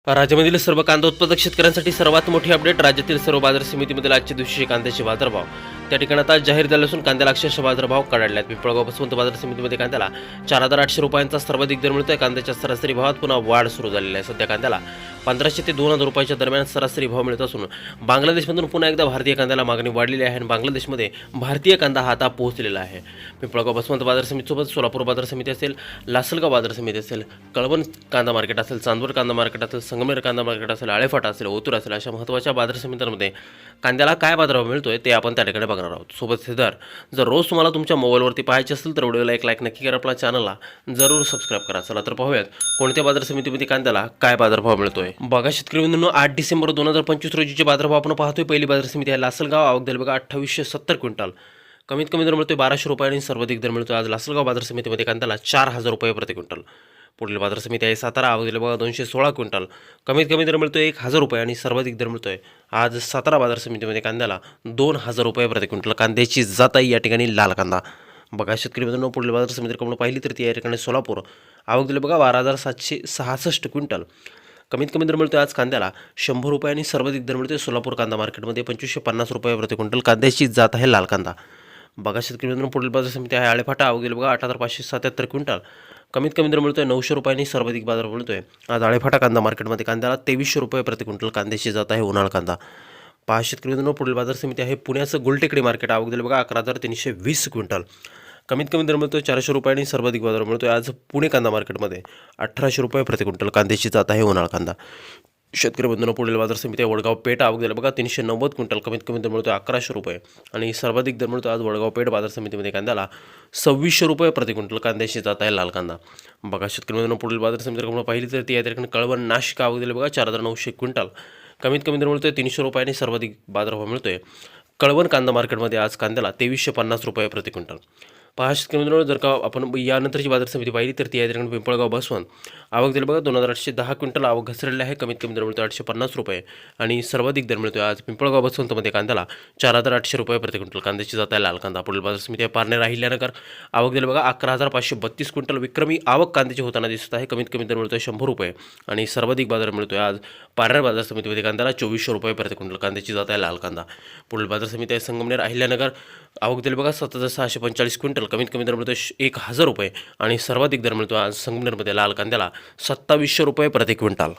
राज्यामधील सर्व कांदा उत्पादक शेतकऱ्यांसाठी सर्वात मोठी अपडेट. राज्यातील सर्व बाजार समितीमधील आजच्या दिवशी कांद्याचे बाजारभाव त्या ठिकाणी आता जाहीर झाले असून कांद्याला अक्षरशः बाजारभाव कडाडले आहेत. पिंपळगाव बसवंत बाजार समितीमध्ये कांद्याला 4,800 रुपयांचा सर्वाधिक दर मिळतोय. कांद्याच्या सरासरी भावात पुन्हा वाढ सुरू झालेली आहे. सध्या कांद्याला 1,500 ते 2,000 रुपयाच्या दरम्यान सरासरी भाव मिळत असून बांगलादेशमधून पुन्हा एकदा भारतीय कांद्याला मागणी वाढलेली आहे आणि बांगलादेशमध्ये भारतीय कांदा हा आता पोहोचलेला आहे. पिंपळगाव बसवंत बाजार समितीसोबत सोलापूर बाजार समिती असेल, लासलगाव बाजार समिती असेल, कळवण कांदा मार्केट असेल, चांदवड कांदा मार्केट असेल, संगमेर कांदा मार्केट असेल, आळेफाटा असेल, ओतूर असेल, अशा महत्त्वाच्या बाजार समित्यांमध्ये कांद्याला काय बाजारभाव मिळतोय ते आपण त्या ठिकाणी बघणार आहोत. सोबत हे दर जर रोज तुम्हाला तुमच्या मोबाईलवरती पाहायचे असेल तर व्हिडिओला एक लाईक नक्की करा, आपल्या चॅनलला जरूर सबस्क्राईब करा. चला तर पाहूयात कोणत्या बाजार समितीमध्ये कांद्याला काय बाजारभाव मिळतोय. बघा शेतकरी बंधूंनो, 8 डिसेंबर 2025 रोजीचे बाजारभाव आपण पाहतोय. पहिली बाजार समिती आहे लासलगाव. आवक दर बघा 2870 क्विंटल. कमीत कमी दर मिळतोय 1,200 रुपये आणि सर्वाधिक दर मिळतोय आज लासलगाव बाजार समितीमध्ये कांद्याला 4,000 रुपये प्रति क्विंटल. पुढील बाजार समिती आहे सातारा. आवक दिले बघा 216 क्विंटल. कमीत कमी दर मिळतोय 1,000 रुपये आणि सर्वाधिक दर मिळतोय आज सातारा बाजार समितीमध्ये कांद्याला 2,000 रुपये प्रति क्विंटल. कांद्याची जात आहे या ठिकाणी लाल कांदा. बघा शेतकरी मित्रांनो, पुढील बाजार समितीकडे आपण पाहिली तर ती या ठिकाणी सोलापूर. आवक दिले बघा 12,766 क्विंटल. कमीत कमी दर मिळतोय आज कांद्याला 100 रुपये आणि सर्वाधिक दर मिळतोय सोलापूर कांदा मार्केटमध्ये 2,550 रुपये प्रति क्विंटल. कांद्याची जात आहे लाल कांदा. बघा शेतकरी मित्रांनो, पुढील बाजार समिती आहे आळेफाटा. आवक दिले बघा 8,577 क्विंटल. कमीत कमी दर मिळतोय 900 रुपयांनी सर्वाधिक बाजार मिळतोय आज आळेफाटा कांदा मार्केटमध्ये. कांद्याला 2,300 रुपये प्रति क्विंटल. कांद्याची जात आहे उन्हाळ कांदा. पहा शेतकरी मित्रांनो, पुढील बाजार समिती आहे पुण्याचं गुलटेकडी मार्केट. आवक दिले बघा 11,320 क्विंटल. कमीत कमी दर मिळतोय 400 रुपयांनी सर्वाधिक बाजार मिळतोय आज पुणे कांदा मार्केटमध्ये 1,800 रुपये प्रति क्विंटल. कांद्याची जात आहे उन्हाळ कांदा. शेतकरी बंधूंनो, पुढील बाजार समिती आहे वडगाव पेठ. आवक दिला बघा 390 क्विंटल. कमीत कमी दर मिळतोय 1,100 रुपये आणि सर्वाधिक दर मिळतो आज वडगाव पेठ बाजार समितीमध्ये कांद्याला 2,600 रुपये प्रति क्विंटल. कांद्याची जात आहे लाल कांदा. बघा शेतकरी बंधूंनो, पुढील बाजार समिती आपण पाहिली तर ती या ठिकाणी कळवण नाशिक. आवक दिले बघा 4,900 क्विंटल. कमीत कमी दर मिळतोय 300 रुपयांनी सर्वाधिक बाजारभाव मिळतोय कळवण कांदा मार्केटमध्ये आज कांद्याला 2,350 रुपये प्रति क्विंटल. पहा शेतकरी मित्रांनो, जर का आपण यानंतरची बाजार समिती पाहिली तर ती या ठिकाणी पिंपळगाव बसवंत. आवक दिली बघा 2,810 क्विंटल. आवक घसरलेली आहे. कमीत कमी दर मिळतो 850 रुपये आणि सर्वाधिक दर मिळतोय आज पिंपळगाव बसवंतमध्ये कांद्याला 4,800 रुपये प्रति क्विंटल. कांद्याची जात आहे लाल कांदा. पुढील बाजार समिती आहे पारनेर अहिल्यानगर. आवक दिली बघा 11,532 क्विंटल. विक्रमी आवक कांद्याची होताना दिसत आहे. कमीत कमी दर मिळतोय 100 रुपये आणि सर्वाधिक बाजार मिळतोय आज पारनेर बाजार समितीमध्ये कांद्याला 2,400 रुपये प्रति क्विंटल. कांद्याची जात आहे लाल कांदा. पुढील बाजार समिती आहे संगमनेर अहिल्यानगर. आवक दिली बघा 7,645 क्विंटल. कमीत कमी दर मिळतोय 1,000 रुपये आणि सर्वाधिक दर मिळतो आज संगमनेरमध्ये लाल कांद्याला 2,700 रुपये प्रति क्विंटल.